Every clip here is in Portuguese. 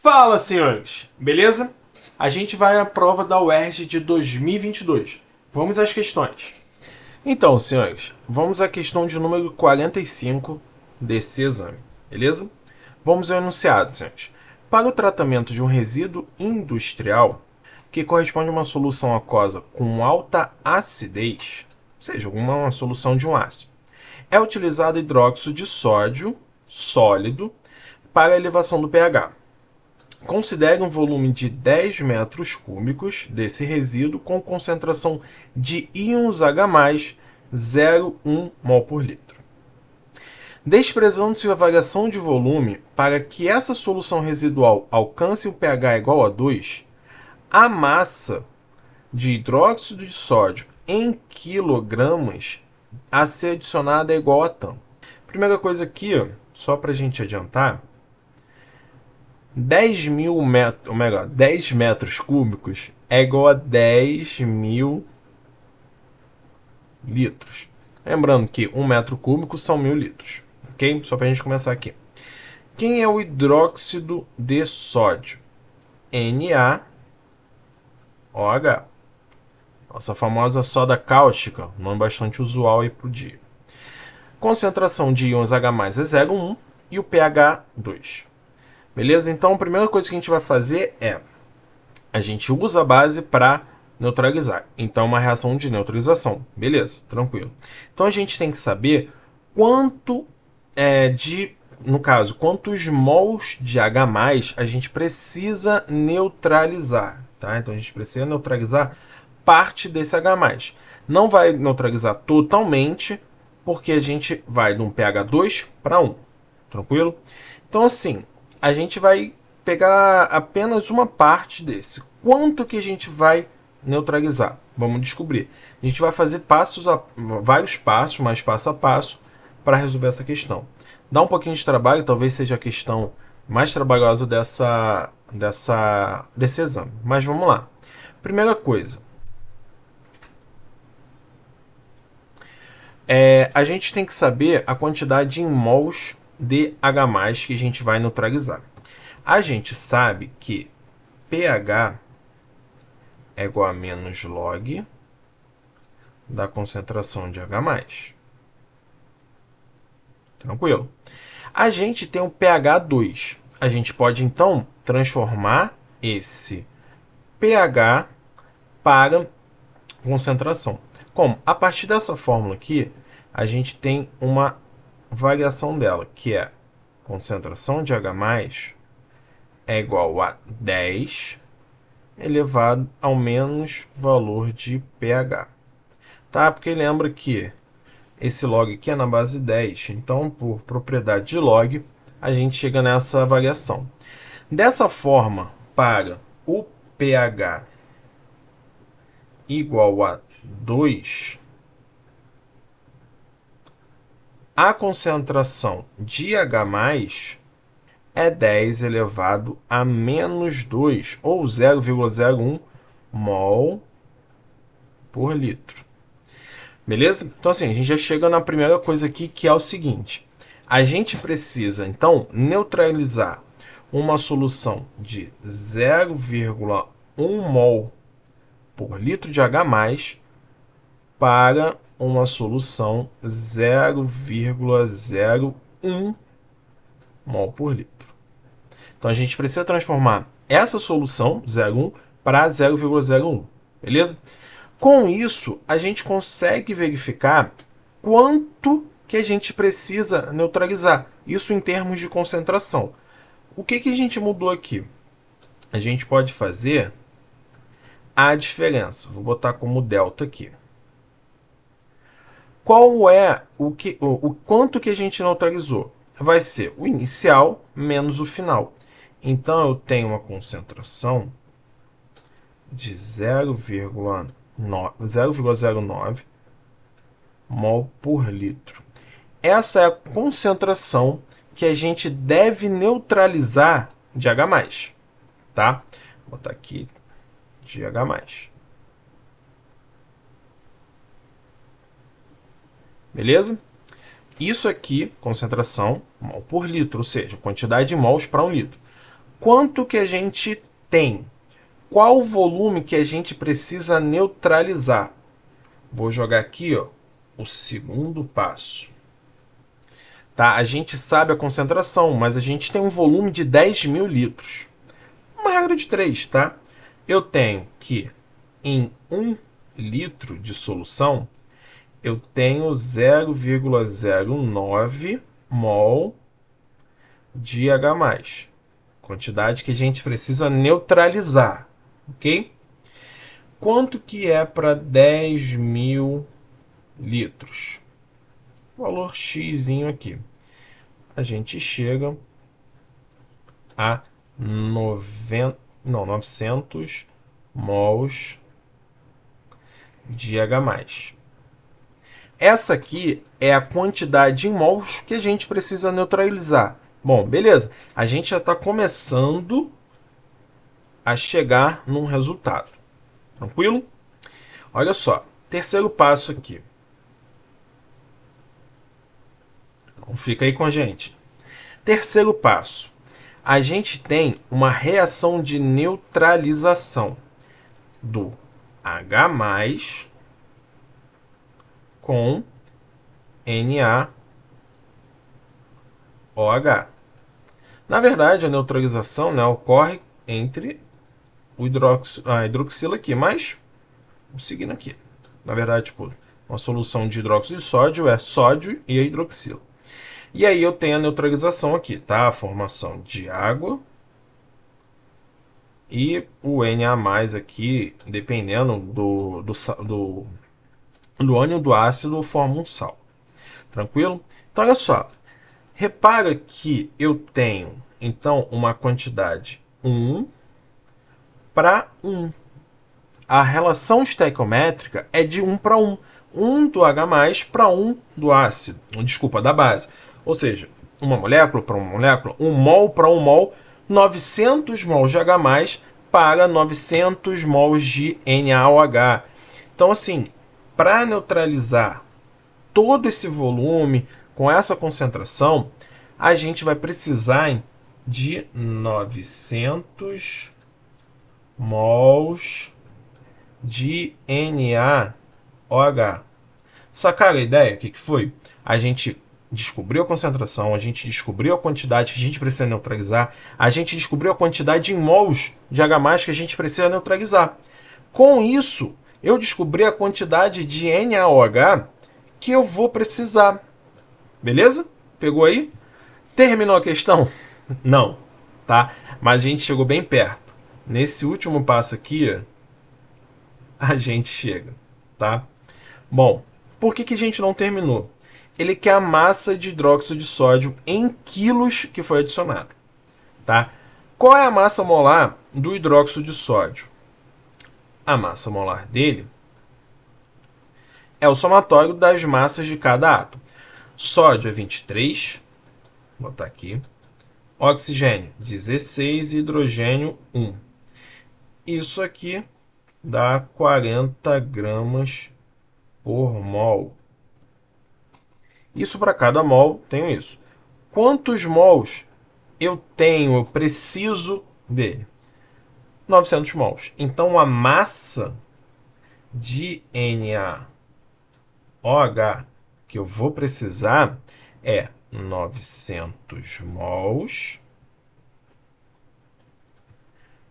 Fala, senhores! Beleza? A gente vai à prova da UERJ de 2022. Vamos às questões. Então, senhores, vamos à questão de número 45 desse exame. Beleza? Vamos ao enunciado, senhores. Para o tratamento de um resíduo industrial que corresponde a uma solução aquosa com alta acidez, ou seja, uma solução de um ácido, é utilizado hidróxido de sódio sólido para a elevação do pH. Considere um volume de 10 metros cúbicos desse resíduo com concentração de íons H+, 0,1 mol por litro. Desprezando-se a variação de volume para que essa solução residual alcance um pH igual a 2, a massa de hidróxido de sódio em quilogramas a ser adicionada é igual a tanto. Primeira coisa aqui, só para a gente adiantar, 10 metros cúbicos é igual a 10 mil litros. Lembrando que 1 metro cúbico são 1000 litros. Ok? Só para a gente começar aqui. Quem é o hidróxido de sódio? NaOH. Nossa famosa soda cáustica, nome bastante usual aí para o dia. Concentração de íons H+ é 0,1 e o pH 2. Beleza? Então a primeira coisa que a gente vai fazer é a gente usa a base para neutralizar. Então uma reação de neutralização. Beleza, tranquilo. Então a gente tem que saber quanto no caso, quantos mols de H+ a gente precisa neutralizar, tá? Então a gente precisa neutralizar parte desse H+. Não vai neutralizar totalmente, porque a gente vai de um pH 2 para 1. Tranquilo? Então assim, a gente vai pegar apenas uma parte desse. Quanto que a gente vai neutralizar? Vamos descobrir. A gente vai fazer vários passos, mas passo a passo, para resolver essa questão. Dá um pouquinho de trabalho, talvez seja a questão mais trabalhosa desse exame. Mas vamos lá. Primeira coisa. A gente tem que saber a quantidade em mols de H+ que a gente vai neutralizar. A gente sabe que pH é igual a menos log da concentração de H+. Tranquilo? A gente tem um pH 2. A gente pode, então, transformar esse pH para concentração. Como? A partir dessa fórmula aqui, a gente tem uma variação dela, que é concentração de H+ é igual a 10 elevado ao menos valor de pH. Tá? Porque lembra que esse log aqui é na base 10. Então, por propriedade de log, a gente chega nessa variação. Dessa forma, para o pH igual a 2, a concentração de H+ é 10 elevado a menos 2, ou 0,01 mol por litro. Beleza? Então, assim, a gente já chega na primeira coisa aqui, que é o seguinte. A gente precisa, então, neutralizar uma solução de 0,1 mol por litro de H+ para uma solução 0,01 mol por litro. Então a gente precisa transformar essa solução 0,1 para 0,01, beleza? Com isso, a gente consegue verificar quanto que a gente precisa neutralizar, isso em termos de concentração. O que a gente mudou aqui? A gente pode fazer a diferença. Vou botar como delta aqui. Qual é o quanto que a gente neutralizou? Vai ser o inicial menos o final. Então eu tenho uma concentração de 0,09 mol por litro. Essa é a concentração que a gente deve neutralizar de H+. Tá? Vou botar aqui de H+. Beleza? Isso aqui, concentração, mol por litro, ou seja, quantidade de mols para 1 litro. quanto que a gente tem? Qual o volume que a gente precisa neutralizar? Vou jogar aqui, ó, o segundo passo. Tá? A gente sabe a concentração, mas a gente tem um volume de 10.000 litros. Uma regra de 3, tá? Eu tenho que em 1 litro de solução, eu tenho 0,09 mol de H+. Quantidade que a gente precisa neutralizar, ok? Quanto que é para 10.000 litros? Valor X aqui. A gente chega a 900 mols de H+. Essa aqui é a quantidade em mols que a gente precisa neutralizar. Bom, beleza. A gente já está começando a chegar num resultado. Tranquilo? Olha só. Terceiro passo aqui. Então fica aí com a gente. Terceiro passo. A gente tem uma reação de neutralização do H+ com NaOH. Na verdade, a neutralização, né, ocorre entre a hidroxila aqui, mas vamos seguindo aqui. Na verdade, tipo, uma solução de hidróxido de sódio é sódio e a hidroxila. E aí eu tenho a neutralização aqui, tá? A formação de água e o Na+ aqui, dependendo do ânion do ácido, forma um sal. Tranquilo? Então, olha só. Repara que eu tenho, então, uma quantidade 1 para 1. A relação estequiométrica é de 1 para 1. 1 do H+ para 1 do ácido. Desculpa, da base. Ou seja, uma molécula para uma molécula, 1 mol para 1 mol, 900 mols de H+ para 900 mols de NaOH. Então, assim, para neutralizar todo esse volume com essa concentração, a gente vai precisar de 900 mols de NaOH. Sacaram a ideia? O que foi? A gente descobriu a concentração, a gente descobriu a quantidade que a gente precisa neutralizar, a gente descobriu a quantidade em mols de H+ que a gente precisa neutralizar. Com isso, eu descobri a quantidade de NaOH que eu vou precisar. Beleza? Pegou aí? Terminou a questão? Não, tá? Mas a gente chegou bem perto. Nesse último passo aqui, a gente chega, tá? Bom, por que a gente não terminou? Ele quer a massa de hidróxido de sódio em quilos que foi adicionado, tá? Qual é a massa molar do hidróxido de sódio? A massa molar dele é o somatório das massas de cada átomo. Sódio é 23, vou botar aqui. Oxigênio, 16 e hidrogênio, 1. Isso aqui dá 40 gramas por mol. Isso para cada mol, tenho isso. Quantos mols eu preciso dele? 900 mols. Então, a massa de NaOH que eu vou precisar é 900 mols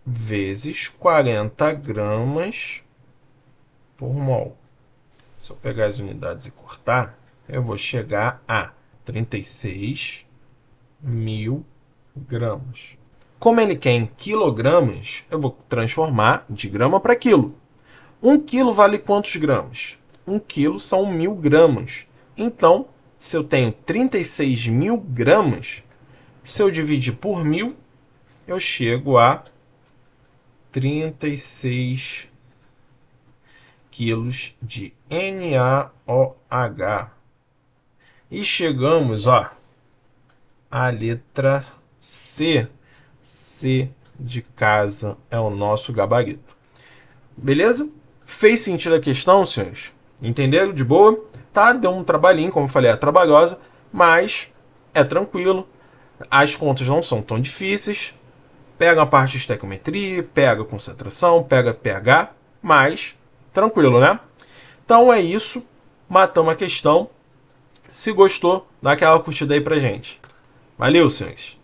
vezes 40 gramas por mol. Se eu pegar as unidades e cortar, eu vou chegar a 36.000 gramas. Como ele quer em quilogramas, eu vou transformar de grama para quilo. 1 quilo vale quantos gramas? 1 quilo são 1.000 gramas. Então, se eu tenho 36.000 gramas, se eu dividir por 1.000, eu chego a 36 quilos de NaOH. E chegamos, à letra C. C de casa é o nosso gabarito. Beleza? Fez sentido a questão, senhores? Entenderam? De boa? Tá? Deu um trabalhinho, como eu falei, é trabalhosa, mas é tranquilo. As contas não são tão difíceis. Pega a parte de estequiometria, pega a concentração, pega pH, mas tranquilo, né? Então é isso. Matamos a questão. Se gostou, dá aquela curtida aí pra gente. Valeu, senhores!